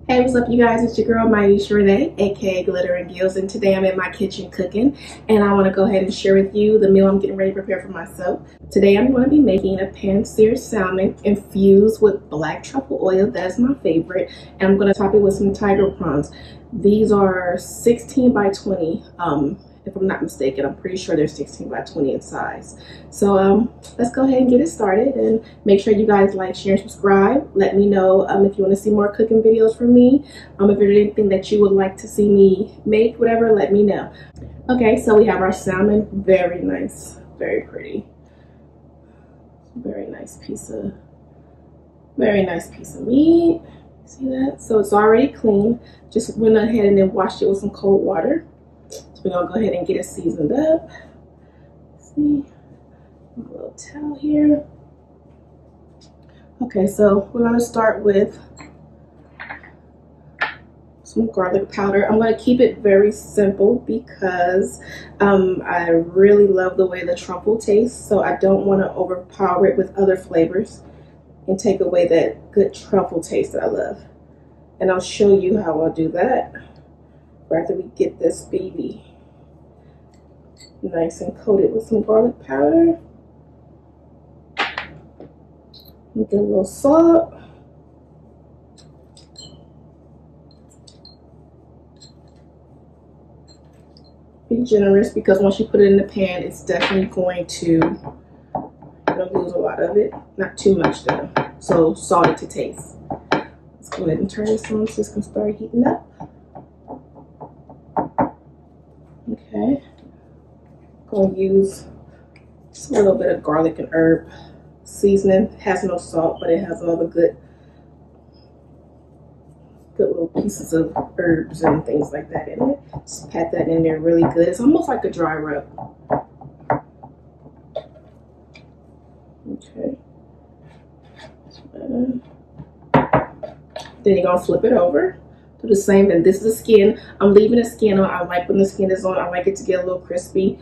Hey, what's up, you guys? It's your girl, Maisha Renee, aka Glitter and Gills, and today I'm in my kitchen cooking, and I want to go ahead and share with you the meal I'm getting ready to prepare for myself. Today I'm going to be making a pan-seared salmon infused with black truffle oil. That's my favorite, and I'm going to top it with some tiger prawns. These are 16 by 20, if I'm not mistaken. I'm pretty sure they're 16 by 20 in size. So let's go ahead and get it started, and make sure you guys like, share, and subscribe. Let me know if you want to see more cooking videos from me. If there's anything that you would like to see me make, whatever, let me know. Okay, so we have our salmon. Very nice, very pretty. Very nice piece of meat. See that? So it's already clean. Just went ahead and then washed it with some cold water. So we're gonna go ahead and get it seasoned up. See, a little towel here. Okay, so we're gonna start with some garlic powder. I'm gonna keep it very simple because I really love the way the truffle tastes, so I don't want to overpower it with other flavors and take away that good truffle taste that I love. And I'll show you how I'll do that after we get this baby nice and coated with some garlic powder. Get a little salt. Be generous because once you put it in the pan, it's definitely going to lose a lot of it. Not too much though. So salt it to taste. Let's go ahead and turn this on so it's gonna start heating up. Okay. Gonna use just a little bit of garlic and herb seasoning. It has no salt, but it has all the good little pieces of herbs and things like that in it. Just pat that in there really good. It's almost like a dry rub. Okay. Then you're gonna flip it over. Do the same, and this is the skin. I'm leaving the skin on. I like when the skin is on. I like it to get a little crispy.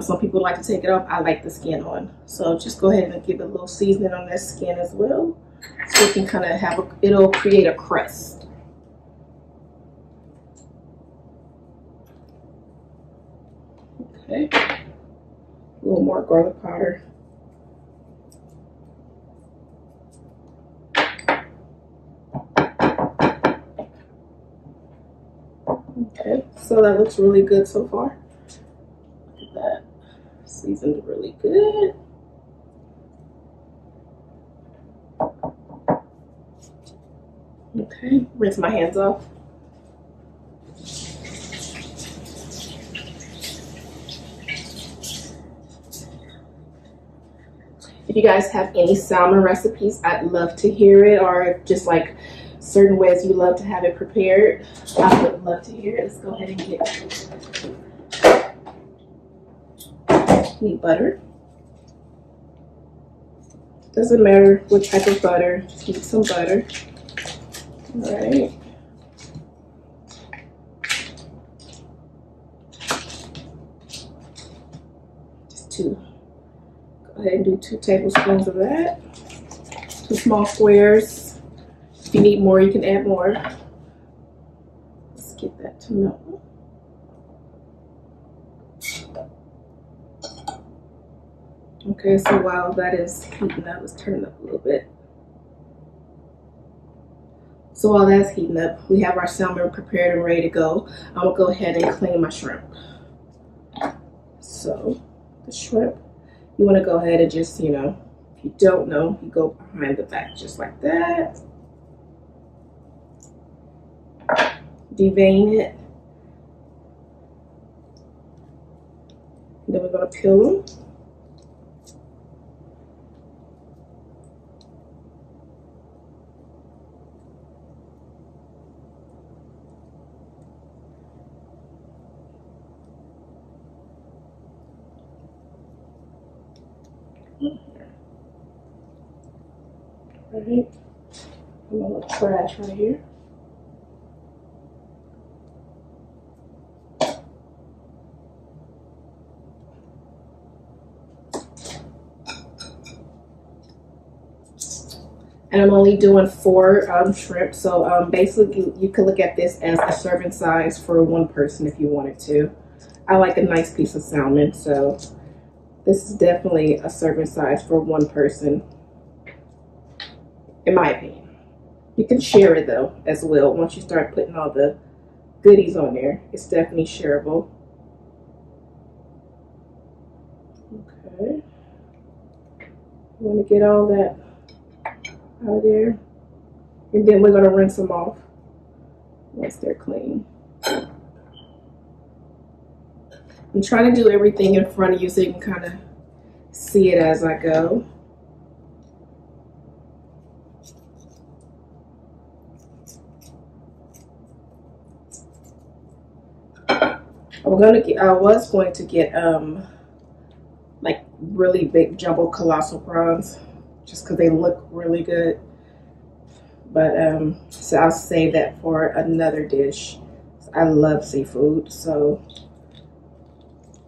Some people like to take it off. I like the skin on. So just go ahead and give it a little seasoning on that skin as well, so it can kind of have it'll create a crust. Okay, a little more garlic powder. Okay, so that looks really good so far. Look at that, seasoned really good. Okay, rinse my hands off. If you guys have any salmon recipes, I'd love to hear it, or just like certain ways you love to have it prepared, I would love to hear it. Let's go ahead and get need butter. Doesn't matter what type of butter, just need some butter. All right. Just go ahead and do 2 tablespoons of that. 2 small squares. If you need more, you can add more. Let's get that to melt. Okay, so while that is heating up, let's turn it up a little bit. So while that's heating up, we have our salmon prepared and ready to go. I'm gonna go ahead and clean my shrimp. So the shrimp, you wanna go ahead and just, if you don't know, you go behind the back just like that. Devein it. And then we're gonna peel them. All right. I'm gonna look trash right here. And I'm only doing 4 shrimp. So basically you could look at this as a serving size for 1 person if you wanted to. I like a nice piece of salmon, so this is definitely a serving size for 1 person, in my opinion. You can share it though as well. Once you start putting all the goodies on there, it's definitely shareable. Okay. You want to get all that out of there. And then we're going to rinse them off once they're clean. I'm trying to do everything in front of you so you can kind of see it as I go. I was going to get like really big jumbo colossal prawns just because they look really good, but so I'll save that for another dish. I love seafood, so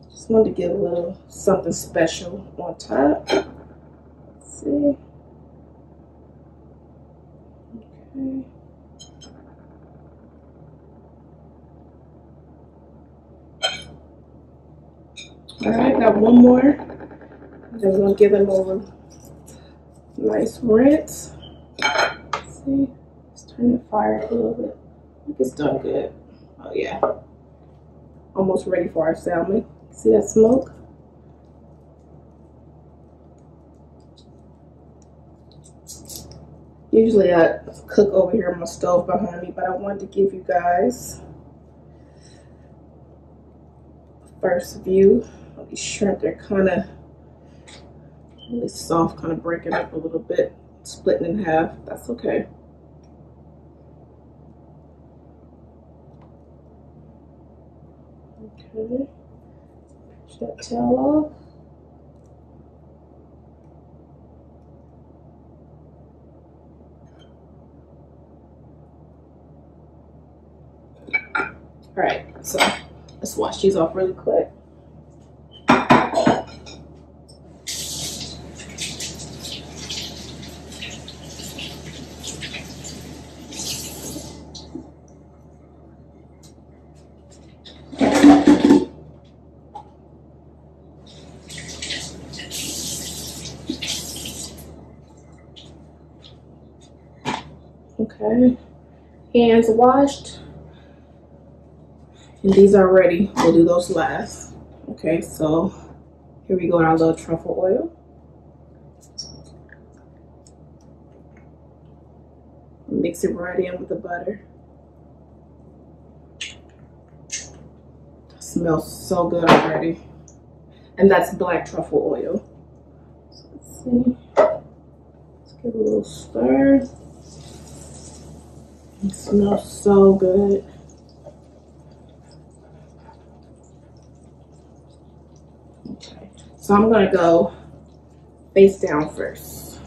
just wanted to give a little something special on top. Let's see. Okay. All right, got one more. Then we're gonna give them a nice rinse. Let's see, let's turn the fire a little bit. I think it's done good. Oh yeah, almost ready for our salmon. See that smoke? Usually I cook over here on my stove behind me, but I wanted to give you guys a first view. These shrimp, they're kind of really soft, kind of breaking up a little bit, splitting in half. That's okay. Okay, push that tail off. All right, so let's wash these off really quick. Okay, hands washed, and these are ready. We'll do those last. Okay, so here we go with our little truffle oil. Mix it right in with the butter. Smells so good already. And that's black truffle oil. So let's see. Let's give it a little stir. It smells so good. Okay, so I'm gonna go face down first.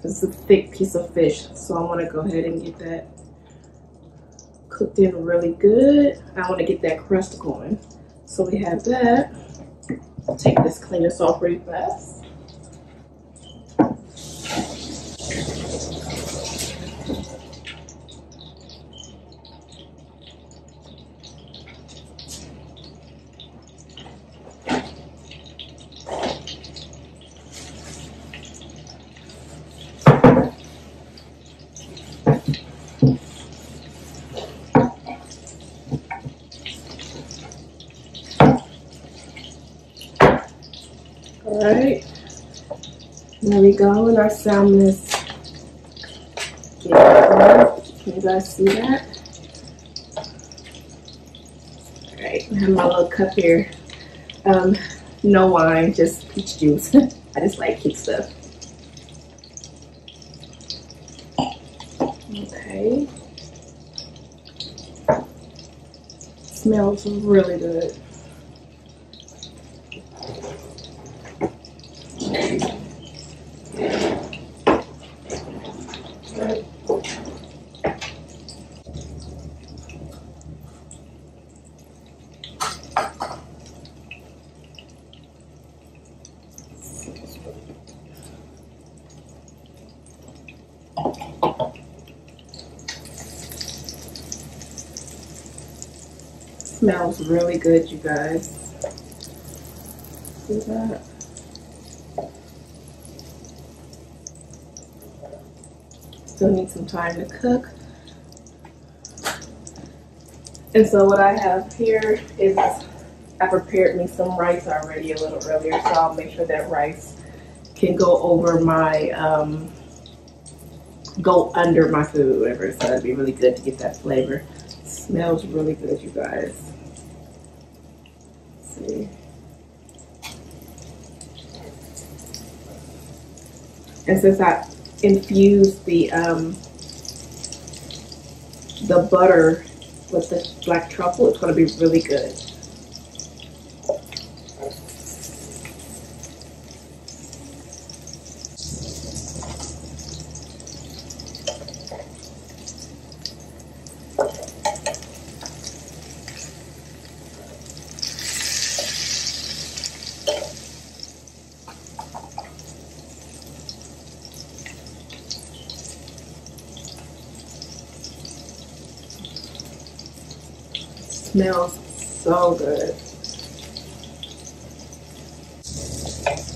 This is a thick piece of fish, so I want to go ahead and get that cooked in really good. I want to get that crust going. So we have that. I'll take this, clean this off really fast. All right, there we go, and our salmon is getting cooked. Can you guys see that? All right, I have my little cup here. No wine, just peach juice. I just like cute stuff. Okay, smells really good. smells really good, you guys. See that? Still need some time to cook. And so what I have here is I prepared me some rice already a little earlier, so I'll make sure that rice can go over my, go under my food, whatever. So it'd be really good to get that flavor. It smells really good, you guys. Let's see. And since I infused the butter with the black truffle, it's going to be really good. Smells so good.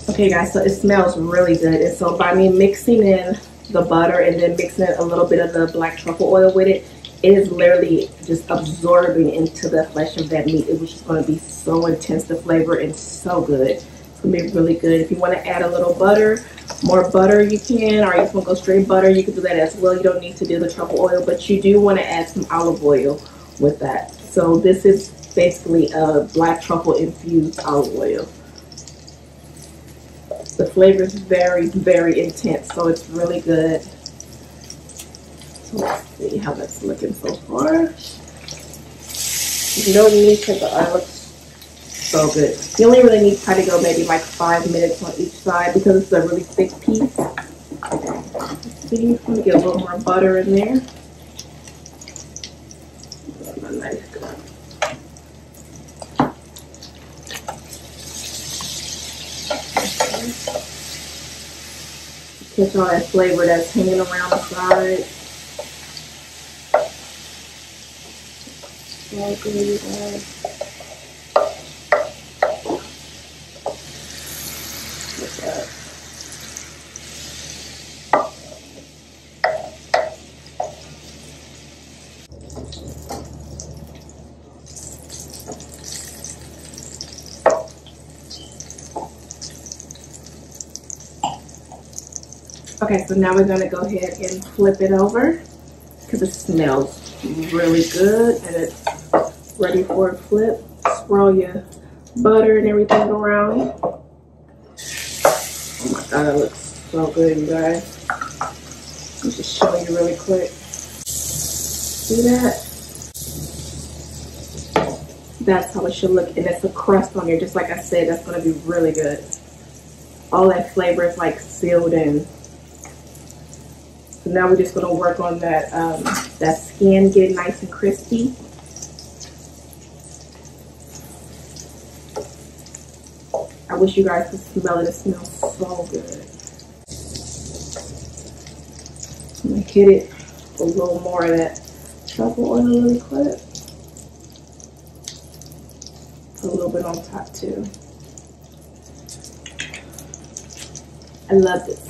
Okay guys, so it smells really good. And so by me mixing in the butter and then mixing in a little bit of the black truffle oil with it, it is literally just absorbing into the flesh of that meat. It was just going to be so intense, the flavor, and so good. It's going to be really good. If you want to add a little butter, more butter you can, or you just want to go straight butter, you can do that as well. You don't need to do the truffle oil, but you do want to add some olive oil with that. So this is basically a black truffle infused olive oil. The flavor is very, very intense, so it's really good. So let's see how that's looking so far. You don't need to, but it looks so good. You only really need to go maybe like 5 minutes on each side because it's a really thick piece. See, I'm gonna get a little more butter in there. My knife. Catch all that flavor that's hanging around the side. So good, guys. Look at that. Okay, so now we're gonna go ahead and flip it over because it smells really good and it's ready for a flip. Swirl your butter and everything around. Oh my God, it looks so good, you guys. Let me just show you really quick. See that? That's how it should look, and it's a crust on here. Just like I said, that's gonna be really good. All that flavor is like sealed in. So now we're just gonna work on that that skin getting nice and crispy. I wish you guys could smell it. It smells so good. I'm gonna hit it with a little more of that truffle oil really quick. Put a little bit on top too. I love this.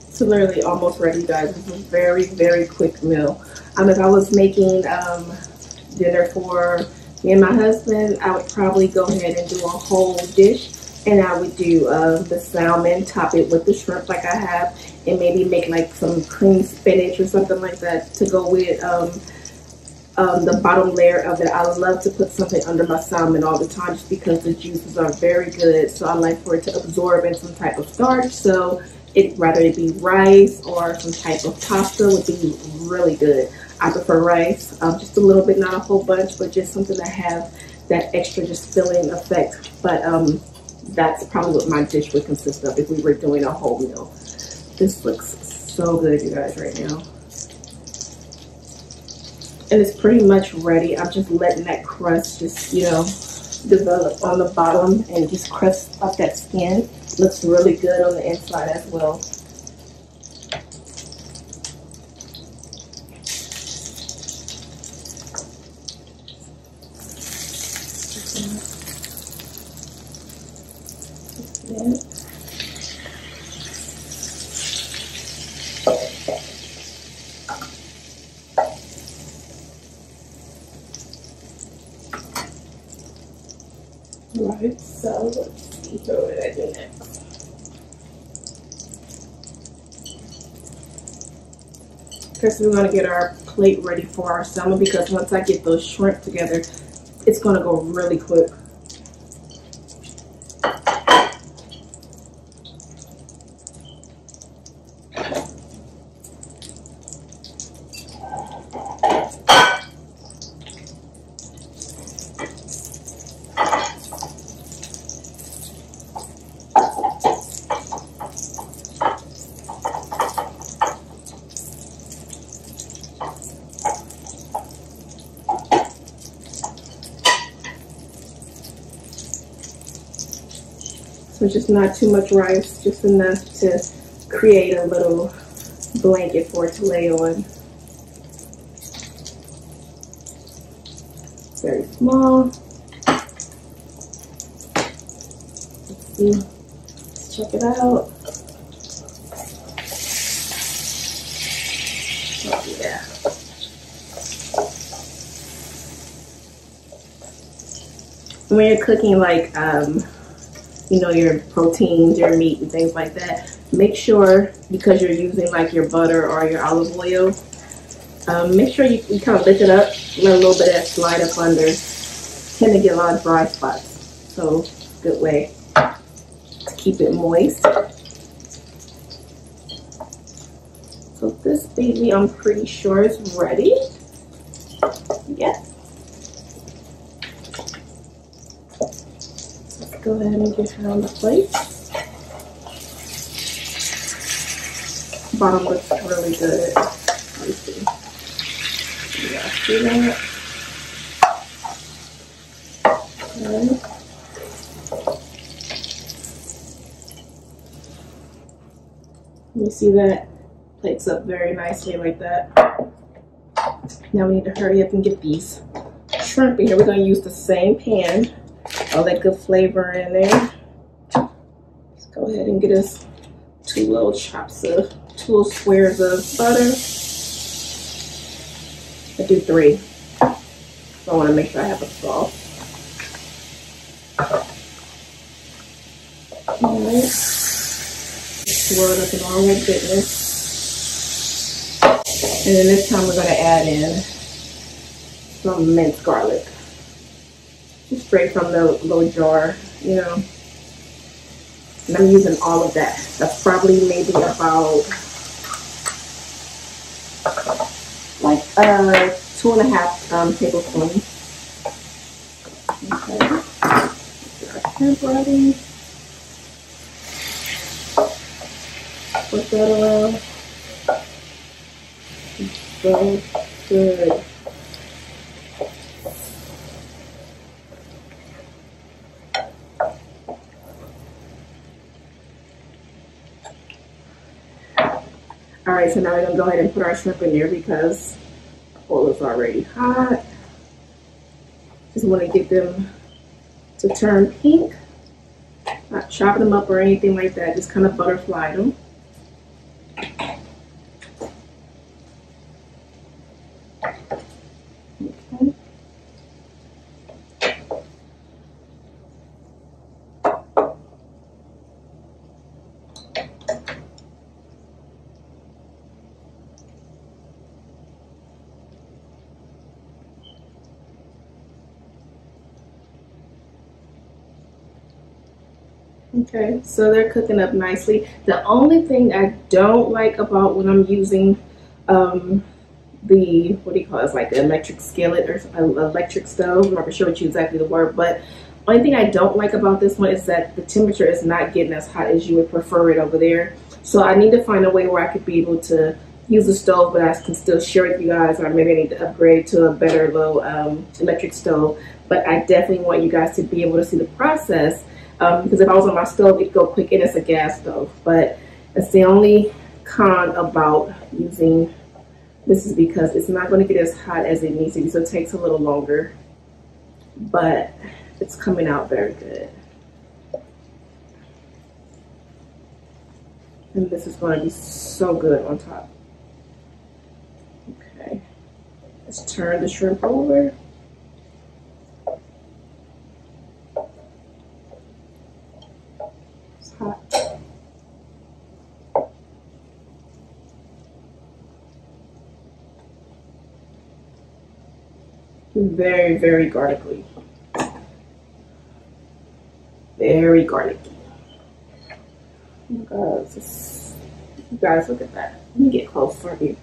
It's literally almost ready, guys. This is a very, very quick meal. If I was making dinner for me and my husband, I would probably go ahead and do a whole dish, and I would do the salmon, top it with the shrimp like I have, and maybe make like some cream spinach or something like that to go with the bottom layer of it. I love to put something under my salmon all the time just because the juices are very good. So I like for it to absorb in some type of starch. So whether it be rice or some type of pasta would be really good. I prefer rice, just a little bit, not a whole bunch, but just something that have that extra just filling effect. But that's probably what my dish would consist of if we were doing a whole meal. This looks so good, you guys, right now. And it's pretty much ready. I'm just letting that crust just, you know, develop on the bottom and just crust up that skin. Looks really good on the inside as well. Right, so let's see, what did I do next? First, we're going to get our plate ready for our salmon, because once I get those shrimp together, it's going to go really quick. So just not too much rice, just enough to create a little blanket for it to lay on. Very small. Let's see. Let's check it out. Oh yeah. When you're cooking like you know, your proteins, your meat and things like that, make sure, because you're using like your butter or your olive oil, make sure you kind of lift it up, let a little bit of that slide up under. Tend to get a lot of dry spots, so good way to keep it moist. So this baby, I'm pretty sure is ready. Yes. Go ahead and get her on the plate. Bottom looks really good. Let me see. Yeah, see that? Okay. You see that? Plates up very nicely like that. Now we need to hurry up and get these shrimp in here. We're going to use the same pan. All that good flavor in there. Let's go ahead and get us two little squares of butter. I do 3. So I want to make sure I have a sauce. Alright. Swirl it up in all that goodness. And then this time we're going to add in some minced garlic. Straight from the little jar, you know. And I'm using all of that. That's probably maybe about like 2.5 tablespoons. Okay. Get our shrimp ready. Put that around. So good. All right, so now we're gonna go ahead and put our shrimp in there because the oil is already hot. Just want to get them to turn pink. Not chopping them up or anything like that, just kind of butterfly them. Okay. Okay, so they're cooking up nicely. The only thing I don't like about when I'm using the, what do you call it, it's like an electric skillet or electric stove, I'm not sure what exactly the word, but only thing I don't like about this one is that the temperature is not getting as hot as you would prefer it over there. So I need to find a way where I could be able to use the stove, but I can still share with you guys, or maybe I need to upgrade to a better low electric stove. But I definitely want you guys to be able to see the process, because if I was on my stove, it'd go quick, and it's a gas stove. But it's the only con about using this is because it's not going to get as hot as it needs to be, so it takes a little longer, but it's coming out very good. And this is going to be so good on top. Okay, let's turn the shrimp over. It's hot. Very, very garlicky. Very garlicky. Oh my God, you guys, look at that. Let me get close for you.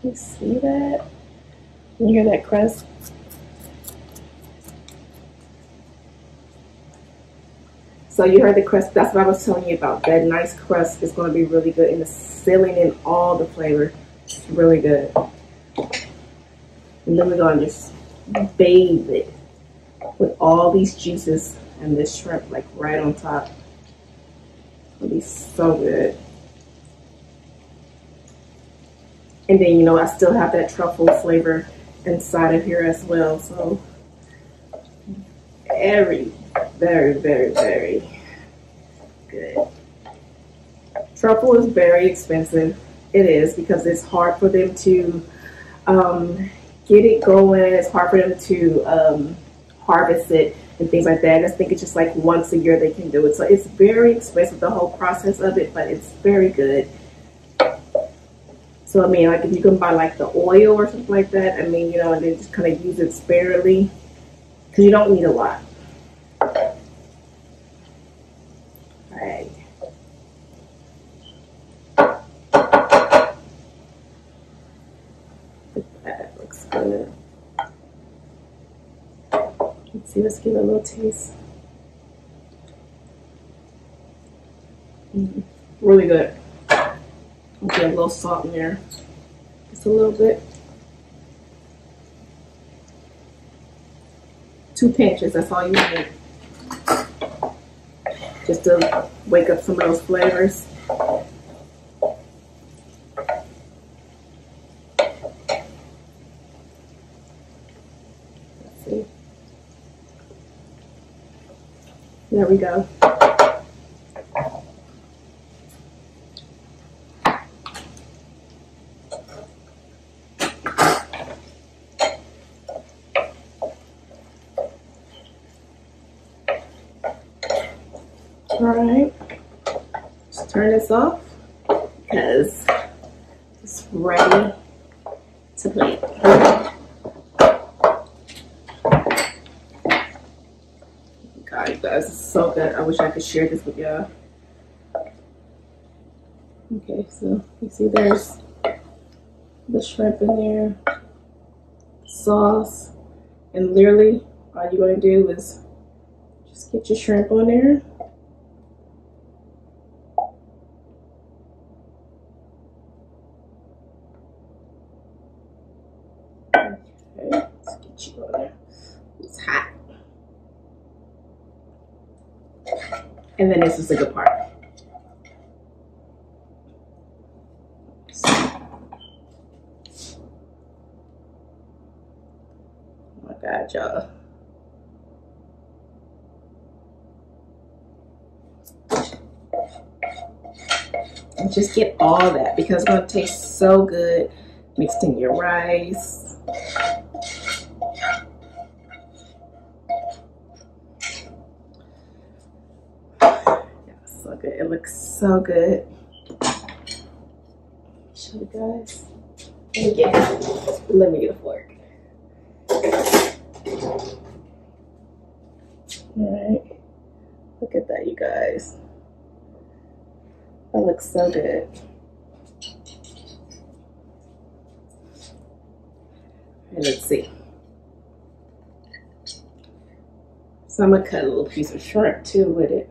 You see that? You hear that crust? So you heard the crust. That's what I was telling you about. That nice crust is going to be really good, and it's sealing in all the flavor. It's really good. And then we're going to just bathe it with all these juices and this shrimp like right on top. It'll be so good. And then, you know, I still have that truffle flavor inside of here as well. So very, very, very good. Truffle is very expensive. It is, because it's hard for them to get it going. It's hard for them to harvest it and things like that. And I think it's just like once a year they can do it. So it's very expensive, the whole process of it, but it's very good. So I mean, like if you can buy like the oil or something like that, I mean, you know, and then just kind of use it sparingly, because you don't need a lot. All right. That looks good. Let's see, let's give it a little taste. Really good. I'll get a little salt in there. Just a little bit. 2 pinches, that's all you need. Just to wake up some of those flavors. Let's see. There we go. All right, let's turn this off because it's ready to plate. God, you guys, it's so good. I wish I could share this with y'all. Okay, so you see there's the shrimp in there, sauce, and literally all you're going to do is just get your shrimp on there. Let's get you on there. It's hot. And then this is the good part. Oh my God, y'all. And just get all that, because it's going to taste so good mixed in your rice. So good. It looks so good. Show you guys. Let me get a fork. Alright. Look at that, you guys. That looks so good. And let's see. So I'm gonna cut a little piece of shrimp too with it.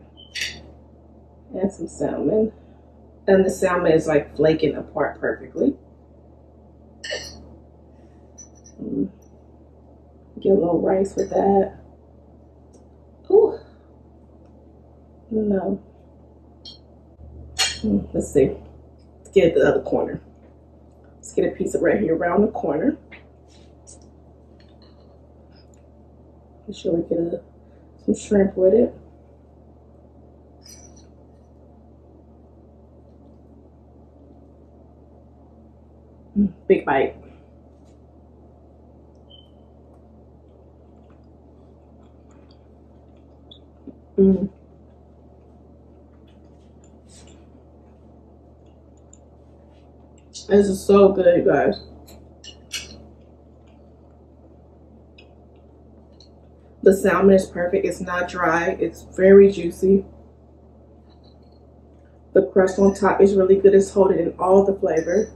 And some salmon. And the salmon is like flaking apart perfectly. Get a little rice with that. Ooh. No. Let's see. Let's get the other corner. Let's get a piece of right here around the corner. Make sure we get some shrimp with it. Big bite. This is so good, you guys. The salmon is perfect. It's not dry. It's very juicy. The crust on top is really good. It's holding in all the flavor.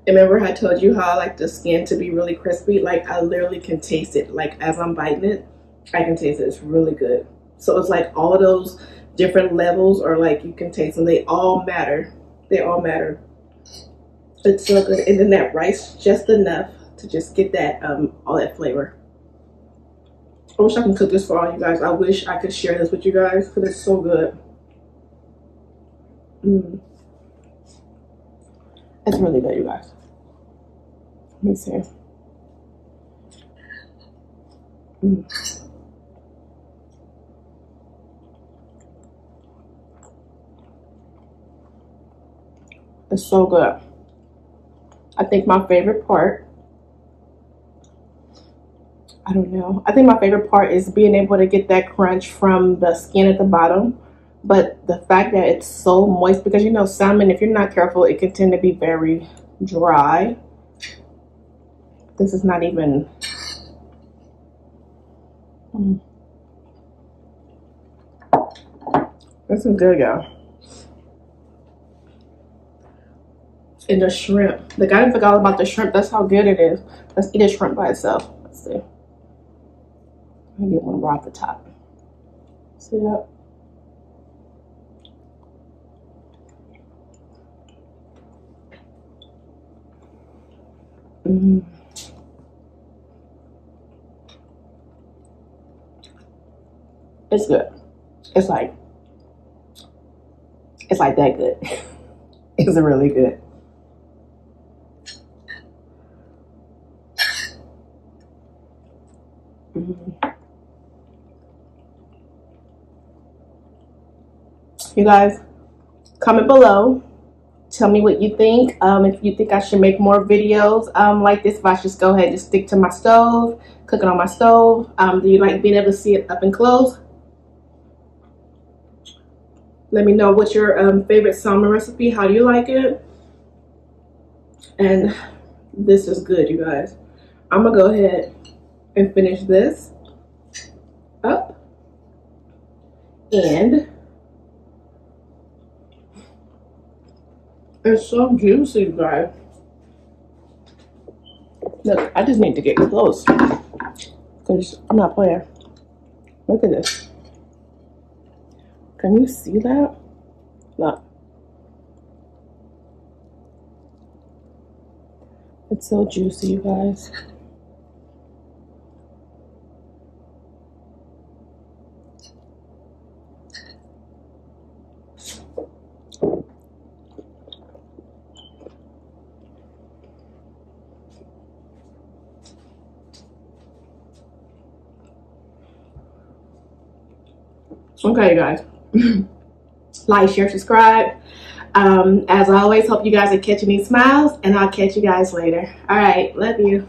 Remember I told you how I like the skin to be really crispy? Like I literally can taste it. Like as I'm biting it, I can taste it. It's really good. So it's like all of those different levels, or like you can taste them. They all matter. They all matter. It's so good. And then that rice, just enough to just get that all that flavor. I wish I can cook this for all you guys. I wish I could share this with you guys because it's so good. It's really good, you guys. Let me see. It's so good. I think my favorite part, I don't know. I think my favorite part is being able to get that crunch from the skin at the bottom. But the fact that it's so moist, because you know salmon, if you're not careful, it can tend to be very dry. This is not even... This is good, y'all. And the shrimp. The guy forgot about the shrimp. That's how good it is. Let's eat a shrimp by itself. Let's see. Let me get one right off the top. See that? It's good. It's like that good. It's really good. You guys, comment below. Tell me what you think. If you think I should make more videos like this, if I should go ahead and just stick to my stove, cooking on my stove. Do you like being able to see it up and close? Let me know what's your favorite salmon recipe. How do you like it? And this is good, you guys. I'm gonna go ahead and finish this up. And it's so juicy, you guys. Look, I just need to get close because I'm not playing. Look at this. Can you see that? Look. It's so juicy, you guys. Okay, you guys. Like, share, subscribe. As always, hope you guys are catching these smiles, and I'll catch you guys later. All right, love you.